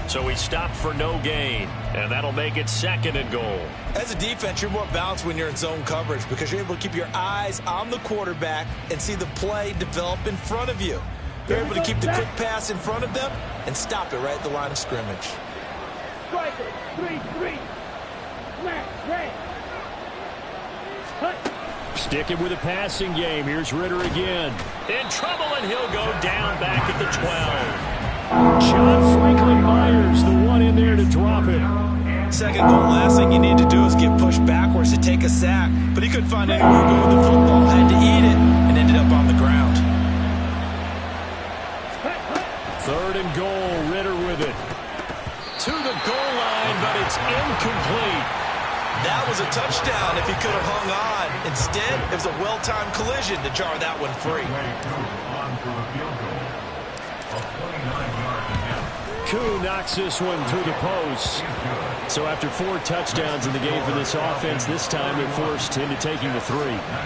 So he stopped for no gain, and that'll make it 2nd and goal. As a defense, you're more balanced when you're in zone coverage because you're able to keep your eyes on the quarterback and see the play develop in front of you. You're able to keep the quick pass in front of them and stop it right at the line of scrimmage. Striker, 3-3. Red. Sticking with a passing game. Here's Ritter again. In trouble, and he'll go down back at the 12. John Franklin Myers, the one in there to drop him. 2nd goal, last thing you need to do is get pushed backwards to take a sack. But he couldn't find anywhere to go with the football. Had to eat it and ended up on the ground. 3rd and goal, Ritter with it. To the goal line, but it's incomplete. That was a touchdown if he could have hung on. Instead, it was a well-timed collision to jar that one free. Koo knocks this one through the post. So after 4 touchdowns in the game for this offense, this time they're forced into taking the 3.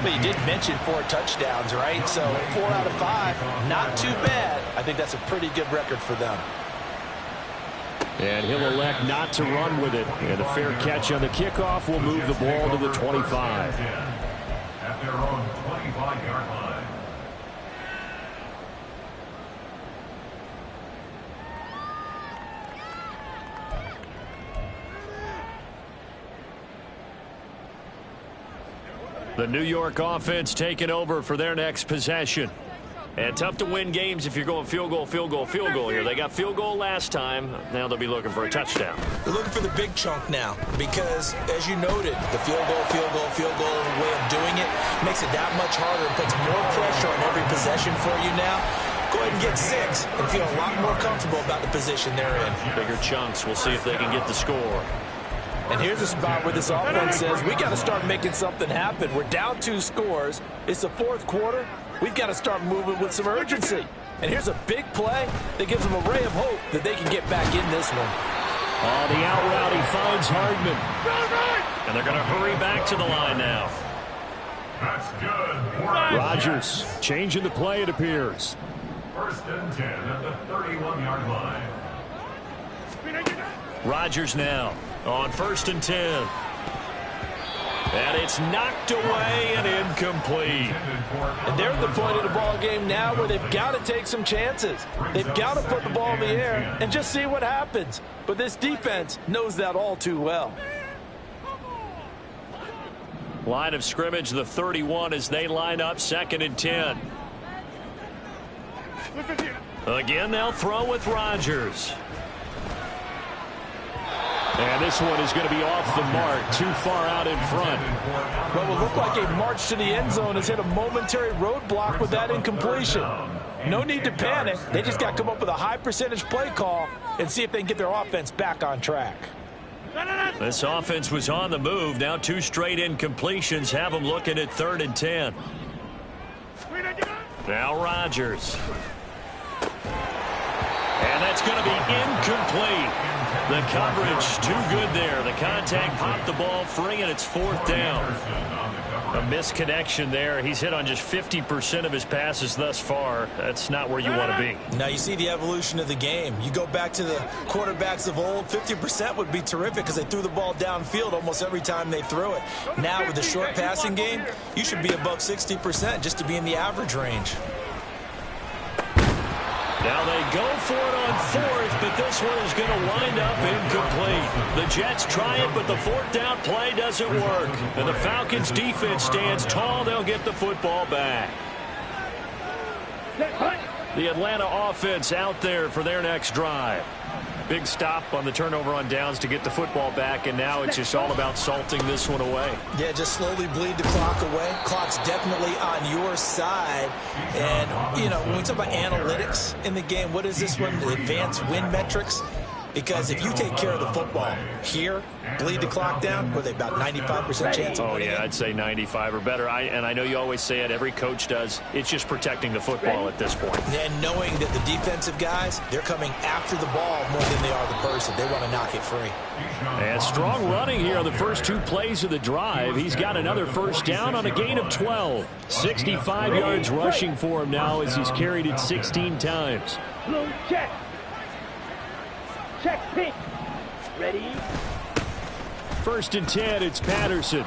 But you did mention 4 touchdowns, right? So 4 out of 5, not too bad. I think that's a pretty good record for them. And he'll elect not to run with it. And a fair catch on the kickoff will move the ball to the 25. At their own 25-yard line. The New York offense taking over for their next possession. And tough to win games if you're going field goal here. They got field goal last time. Now they'll be looking for a touchdown. They're looking for the big chunk now because, as you noted, the field goal, way of doing it makes it that much harder and puts more pressure on every possession for you now. Go ahead and get 6 and feel a lot more comfortable about the position they're in. Bigger chunks. We'll see if they can get the score. And here's a spot where this offense says we got to start making something happen. We're down 2 scores. It's the 4th quarter. We've got to start moving with some urgency. And here's a big play that gives them a ray of hope that they can get back in this one. On the out route, he finds Hardman. And they're going to hurry back to the line now. That's good. Rodgers changing the play, it appears. 1st and 10 at the 31-yard line. Rodgers now on 1st and 10. And it's knocked away and incomplete. And they're at the point of the ball game now where they've got to take some chances. They've got to put the ball in the air and just see what happens. But this defense knows that all too well. Line of scrimmage, the 31 as they line up 2nd and 10. Again, they'll throw with Rodgers. And this one is going to be off the mark, too far out in front. What will look like a march to the end zone has hit a momentary roadblock with that incompletion. No need to panic. They just got to come up with a high percentage play call and see if they can get their offense back on track. This offense was on the move. Now 2 straight incompletions have them looking at 3rd and 10. Now Rodgers. And that's going to be incomplete. The coverage too good there. The contact popped the ball free, and it's 4th down. A misconnection there. He's hit on just 50% of his passes thus far. That's not where you want to be. Now you see the evolution of the game. You go back to the quarterbacks of old, 50% would be terrific because they threw the ball downfield almost every time they threw it. Now with the short passing game, you should be above 60% just to be in the average range. Now they go for it on fourth, but this one is going to wind up incomplete. The Jets try it, but the fourth down play doesn't work. And the Falcons defense stands tall. They'll get the football back. The Atlanta offense out there for their next drive. Big stop on the turnover on downs to get the football back, and now it's just all about salting this one away. Yeah, just slowly bleed the clock away. Clock's definitely on your side. And, you know, when we talk about analytics in the game, what is this one? The advanced win metrics? Because if you take care of the football here, bleed the clock down, were they about 95% chance of winning? Oh, yeah, I'd say 95 or better. And I know you always say it, every coach does. It's just protecting the football at this point. And knowing that the defensive guys, they're coming after the ball more than they are the person. They want to knock it free. And strong running here on the first two plays of the drive. He's got another first down on a gain of 12. 65 yards rushing for him now as he's carried it 16 times. Blue check. Check pink. Ready? First and 10, it's Patterson.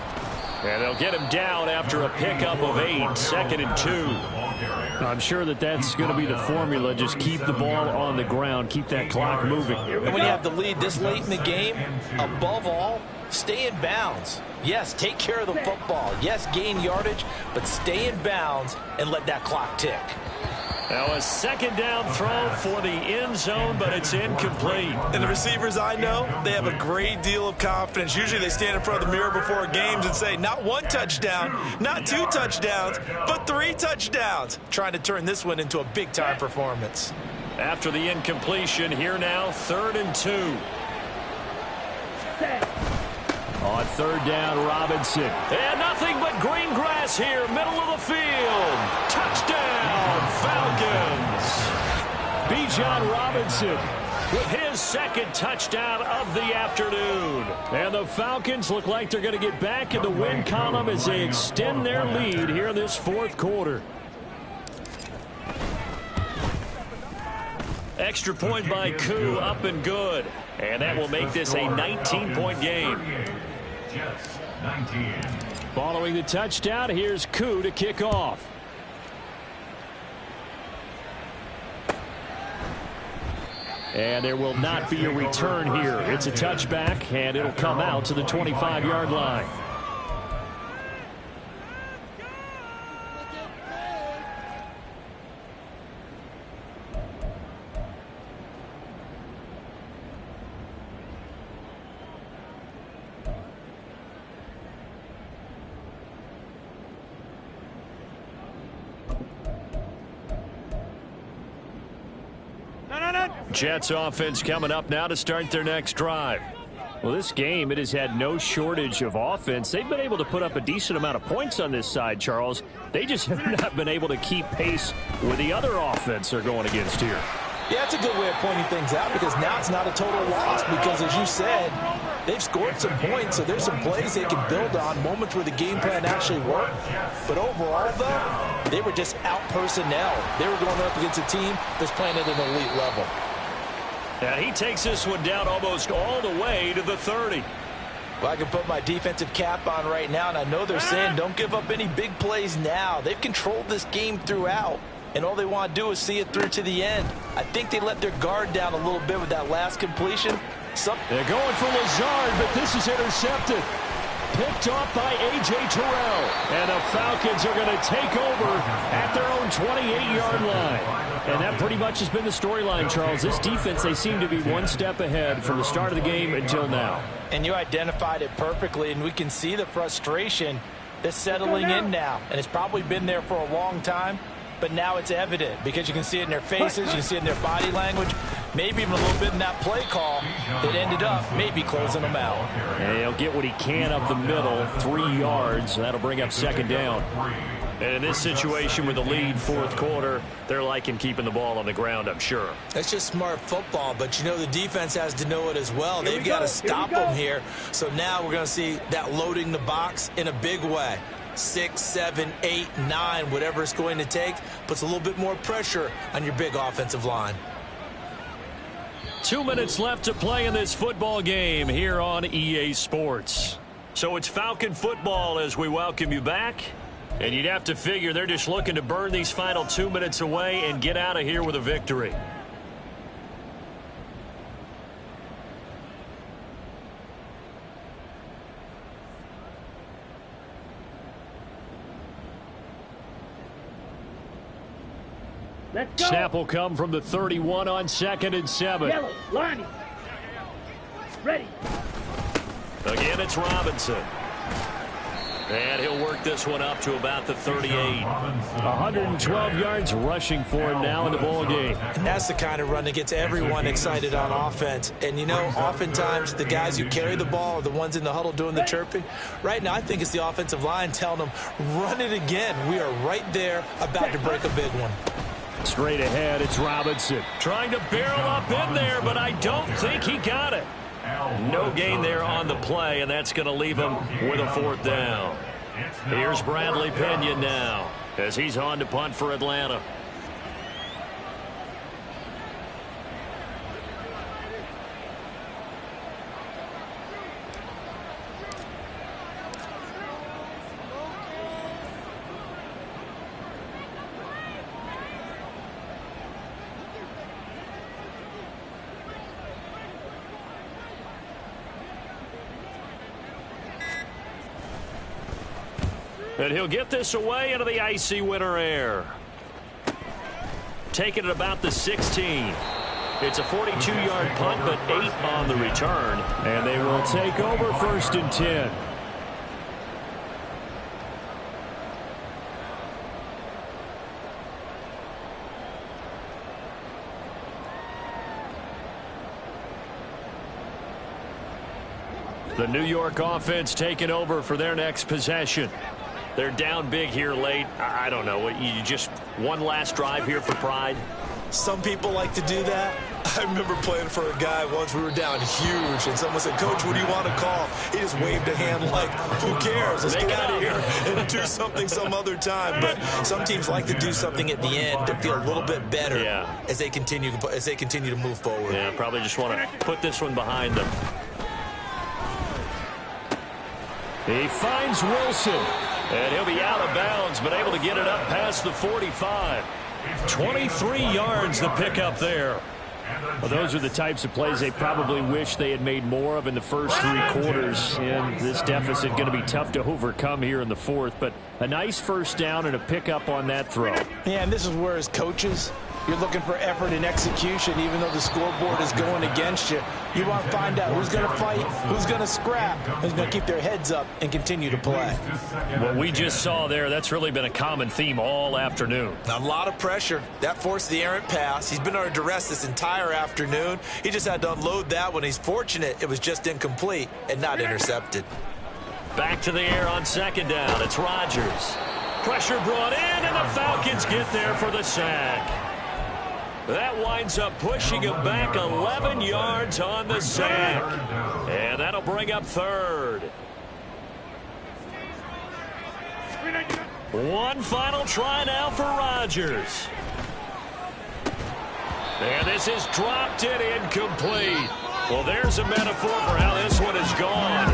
And they'll get him down after a pickup of 8, 2nd and 2. I'm sure that's going to be the formula. Just keep the ball on the ground. Keep that clock moving. And when you have the lead this late in the game, above all, stay in bounds. Yes, take care of the football. Yes, gain yardage, but stay in bounds and let that clock tick. Now a second down throw for the end zone, but it's incomplete. And the receivers I know, they have a great deal of confidence. Usually they stand in front of the mirror before games and say, not 1 touchdown, not 2 touchdowns, but 3 touchdowns. Trying to turn this one into a big-time performance. After the incompletion, here now, 3rd and 2. On 3rd down, Robinson. And nothing but green grass here, middle of the field. Touchdown, Falcons. Bijan Robinson with his 2nd touchdown of the afternoon. And the Falcons look like they're going to get back in the win column as they extend their lead here in this 4th quarter. Extra point by Koo, up and good. And that will make this a 19-point game. Following the touchdown, here's Koo to kick off. And there will not be a return here. It's a touchback, and it'll come out to the 25-yard line. Jets offense coming up now to start their next drive. Well, this game, it has had no shortage of offense. They've been able to put up a decent amount of points on this side, Charles. They just have not been able to keep pace with the other offense they're going against here. Yeah, that's a good way of pointing things out because now it's not a total loss because, as you said, they've scored some points, so there's some plays they can build on, moments where the game plan actually worked. But overall, though, they were just out personnel. They were going up against a team that's playing at an elite level. And he takes this one down almost all the way to the 30. Well, I can put my defensive cap on right now, and I know they're saying don't give up any big plays now. They've controlled this game throughout, and all they want to do is see it through to the end. I think they let their guard down a little bit with that last completion. They're going for Lazard, but this is intercepted. Picked off by A.J. Terrell. And the Falcons are going to take over at their own 28-yard line. And that pretty much has been the storyline, Charles. This defense, they seem to be one step ahead from the start of the game until now. And you identified it perfectly, and we can see the frustration that's settling in now. And it's probably been there for a long time, but now it's evident because you can see it in their faces, you can see it in their body language, maybe even a little bit in that play call that ended up maybe closing them out. And he'll get what he can up the middle, 3 yards. That'll bring up 2nd down. And in this situation with the lead 4th quarter, they're liking keeping the ball on the ground, I'm sure. That's just smart football, but you know the defense has to know it as well. They've got to stop them here. So now we're going to see that loading the box in a big way. 6, 7, 8, 9, whatever it's going to take, puts a little bit more pressure on your big offensive line. 2 minutes left to play in this football game here on EA Sports. So it's Falcon football as we welcome you back. And you'd have to figure they're just looking to burn these final 2 minutes away and get out of here with a victory. Let's go. Snap will come from the 31 on 2nd and 7. Yellow, lining. Ready. Again, it's Robinson. And he'll work this one up to about the 38. 112 yards rushing for him now in the ball game. And that's the kind of run that gets everyone excited on offense. And, you know, oftentimes the guys who carry the ball are the ones in the huddle doing the chirping. Right now, I think it's the offensive line telling them, run it again. We are right there about to break a big one. Straight ahead, it's Robinson. Trying to barrel up in there, but I don't think he got it. No gain there on the play, and that's going to leave him with a 4th down. Here's Bradley Pinion now as he's on to punt for Atlanta. And he'll get this away into the icy winter air. Taking it about the 16. It's a 42-yard punt, but 8 on the return. And they will take over 1st and 10. The New York offense taking over for their next possession. They're down big here late. I don't know. You just one last drive here for pride? Some people like to do that. I remember playing for a guy once. We were down huge, and someone said, Coach, what do you want to call? He just waved a hand like, who cares? Let's get out of here and do something some other time. But some teams like to do something at the end to feel a little bit better as they continue to move forward. Yeah, probably just want to put this one behind them. He finds Wilson, and he'll be out of bounds, but able to get it up past the 45. 23 yards the pickup there. Well, those are the types of plays they probably wish they had made more of in the first 3 quarters. And this deficit going to be tough to overcome here in the 4th. But a nice 1st down and a pickup on that throw. Yeah, and this is where as coaches, you're looking for effort and execution, even though the scoreboard is going against you. You want to find out who's going to fight, who's going to scrap, who's going to keep their heads up and continue to play. What we just saw there, that's really been a common theme all afternoon. A lot of pressure. That forced the errant pass. He's been under duress this entire afternoon. He just had to unload that one. He's fortunate it was just incomplete and not intercepted. Back to the air on 2nd down. It's Rodgers. Pressure brought in, and the Falcons get there for the sack. That winds up pushing him back 11 yards on the sack. And that'll bring up 3rd. One final try now for Rodgers. And this is dropped and incomplete. Well, there's a metaphor for how this one has gone.